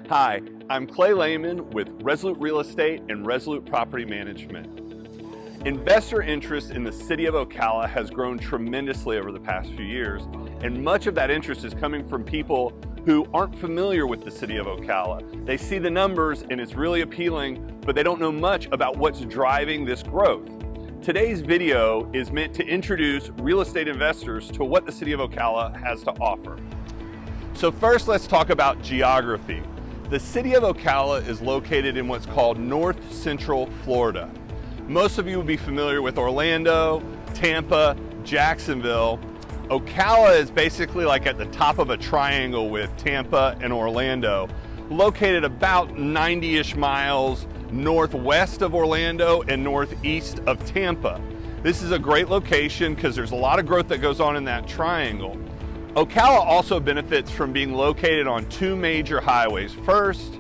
Hi, I'm Clay Lehman with Resolute Real Estate and Resolute Property Management. Investor interest in the city of Ocala has grown tremendously over the past few years, and much of that interest is coming from people who aren't familiar with the city of Ocala. They see the numbers and it's really appealing, but they don't know much about what's driving this growth. Today's video is meant to introduce real estate investors to what the city of Ocala has to offer. So first, let's talk about geography. The city of Ocala is located in what's called North Central Florida. Most of you will be familiar with Orlando, Tampa, Jacksonville. Ocala is basically like at the top of a triangle with Tampa and Orlando, located about 90-ish miles northwest of Orlando and northeast of Tampa. This is a great location because there's a lot of growth that goes on in that triangle. Ocala also benefits from being located on two major highways. First,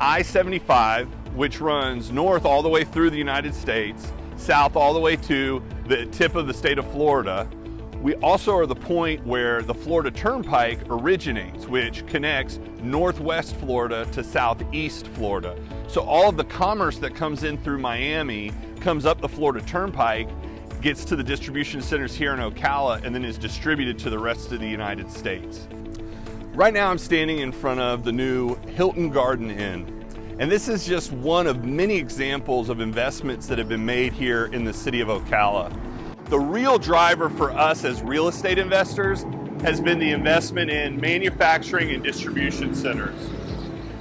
I-75, which runs north all the way through the United States, south all the way to the tip of the state of Florida. We also are the point where the Florida Turnpike originates, which connects northwest Florida to southeast Florida. So all of the commerce that comes in through Miami comes up the Florida Turnpike, gets to the distribution centers here in Ocala, and then is distributed to the rest of the United States. Right now I'm standing in front of the new Hilton Garden Inn. And this is just one of many examples of investments that have been made here in the city of Ocala. The real driver for us as real estate investors has been the investment in manufacturing and distribution centers.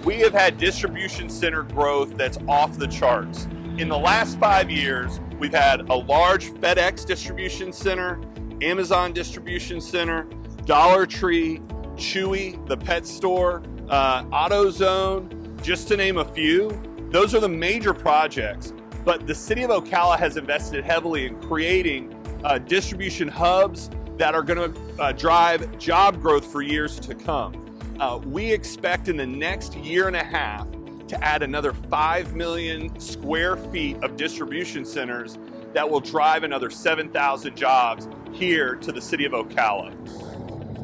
We have had distribution center growth that's off the charts. In the last 5 years, we've had a large FedEx distribution center, Amazon distribution center, Dollar Tree, Chewy, the pet store, AutoZone, just to name a few. Those are the major projects, but the city of Ocala has invested heavily in creating distribution hubs that are going to drive job growth for years to come. We expect in the next year and a half to add another 5 million square feet of distribution centers that will drive another 7,000 jobs here to the city of Ocala.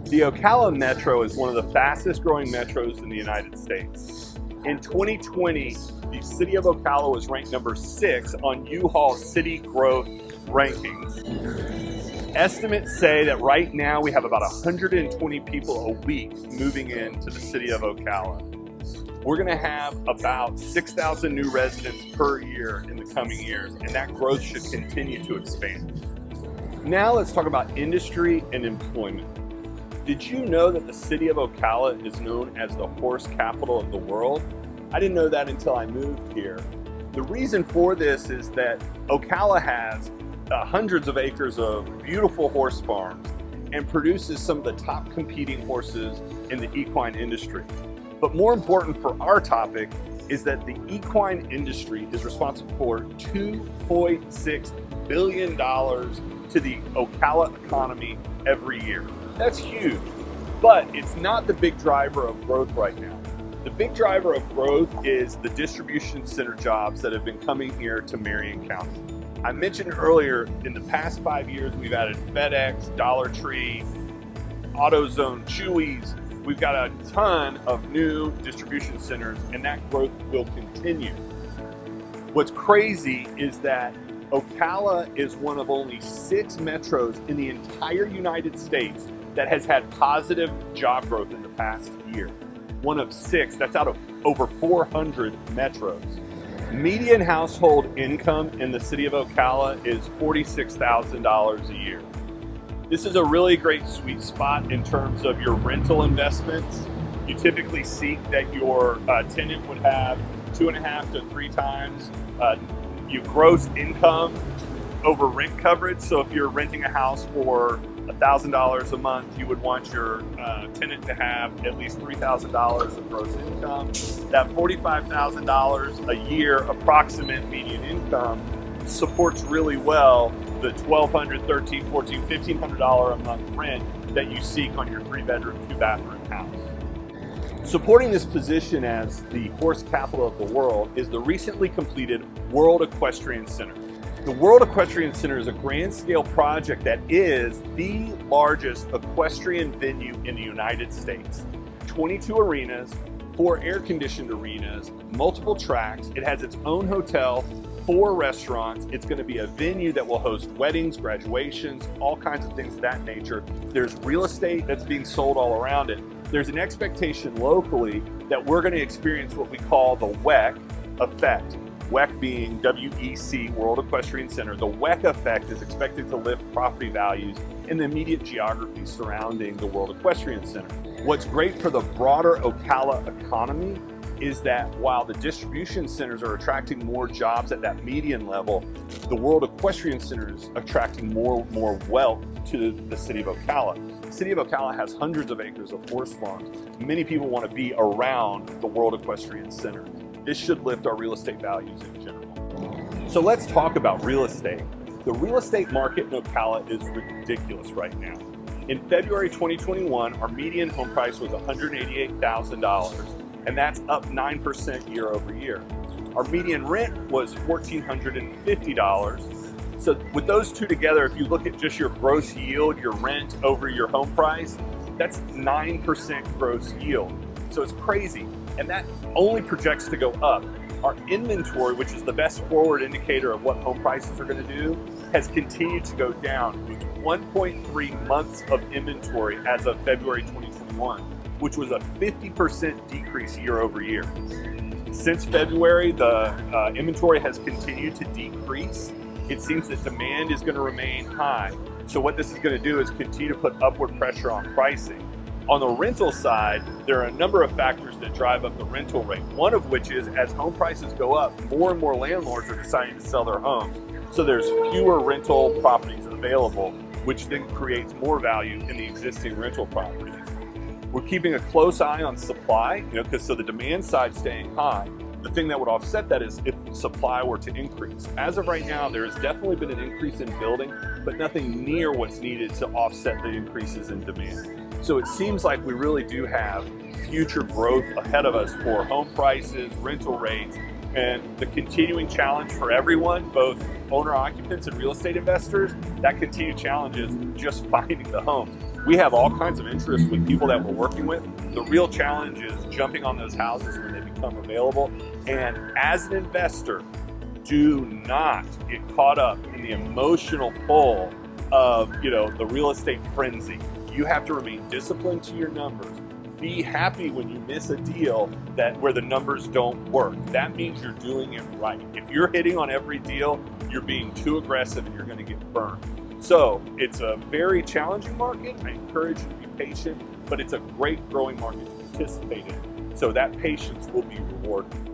The Ocala Metro is one of the fastest growing metros in the United States. In 2020, the city of Ocala was ranked number 6 on U-Haul City Growth rankings. Estimates say that right now we have about 120 people a week moving into the city of Ocala. We're going to have about 6,000 new residents per year in the coming years, and that growth should continue to expand. Now let's talk about industry and employment. Did you know that the city of Ocala is known as the horse capital of the world? I didn't know that until I moved here. The reason for this is that Ocala has hundreds of acres of beautiful horse farms and produces some of the top competing horses in the equine industry. But more important for our topic is that the equine industry is responsible for $2.6 billion to the Ocala economy every year. That's huge, but it's not the big driver of growth right now. The big driver of growth is the distribution center jobs that have been coming here to Marion County. I mentioned earlier, in the past 5 years, we've added FedEx, Dollar Tree, AutoZone, Chewy's. We've got a ton of new distribution centers, and that growth will continue. What's crazy is that Ocala is one of only 6 metros in the entire United States that has had positive job growth in the past year. One of 6, that's out of over 400 metros. Median household income in the city of Ocala is $46,000 a year. This is a really great sweet spot in terms of your rental investments. You typically seek that your tenant would have 2.5 to 3 times your gross income over rent coverage. So if you're renting a house for $1,000 a month, you would want your tenant to have at least $3,000 of gross income. That $45,000 a year approximate median income supports really well the $1,200, $1,300, $1,400, $1,500 a month rent that you seek on your 3-bedroom, 2-bathroom house. Supporting this position as the horse capital of the world is the recently completed World Equestrian Center. The World Equestrian Center is a grand scale project that is the largest equestrian venue in the United States. 22 arenas, 4 air-conditioned arenas, multiple tracks. It has its own hotel, 4 restaurants. It's going to be a venue that will host weddings, graduations, all kinds of things of that nature. There's real estate that's being sold all around it. There's an expectation locally that we're going to experience what we call the WEC effect. WEC being WEC, World Equestrian Center. The WEC effect is expected to lift property values in the immediate geography surrounding the World Equestrian Center. What's great for the broader Ocala economy is that while the distribution centers are attracting more jobs at that median level, the World Equestrian Center is attracting more wealth to the city of Ocala. The city of Ocala has hundreds of acres of horse farms. Many people want to be around the World Equestrian Center. This should lift our real estate values in general. So let's talk about real estate. The real estate market in Ocala is ridiculous right now. In February 2021, our median home price was $188,000, and that's up 9% year over year. Our median rent was $1,450. So with those two together, if you look at just your gross yield, your rent over your home price, that's 9% gross yield. So it's crazy. And that only projects to go up. Our inventory, which is the best forward indicator of what home prices are going to do, has continued to go down with 1.3 months of inventory as of February 2021, which was a 50% decrease year over year. Since February, the inventory has continued to decrease. It seems that demand is going to remain high. So what this is going to do is continue to put upward pressure on pricing. On the rental side, there are a number of factors that drive up the rental rate. One of which is as home prices go up, more and more landlords are deciding to sell their homes. So there's fewer rental properties available, which then creates more value in the existing rental properties. We're keeping a close eye on supply, because so the demand side staying high. The thing that would offset that is if supply were to increase. As of right now, there has definitely been an increase in building, but nothing near what's needed to offset the increases in demand. So it seems like we really do have future growth ahead of us for home prices, rental rates, and the continuing challenge for everyone, both owner-occupants and real estate investors. That continued challenge is just finding the homes. We have all kinds of interest with people that we're working with. The real challenge is jumping on those houses when they become available. And as an investor, do not get caught up in the emotional pull of the real estate frenzy. You have to remain disciplined to your numbers. Be happy when you miss a deal where the numbers don't work. That means you're doing it right. If you're hitting on every deal, you're being too aggressive and you're going to get burned. So it's a very challenging market. I encourage you to be patient, but it's a great growing market to participate in. So that patience will be rewarded.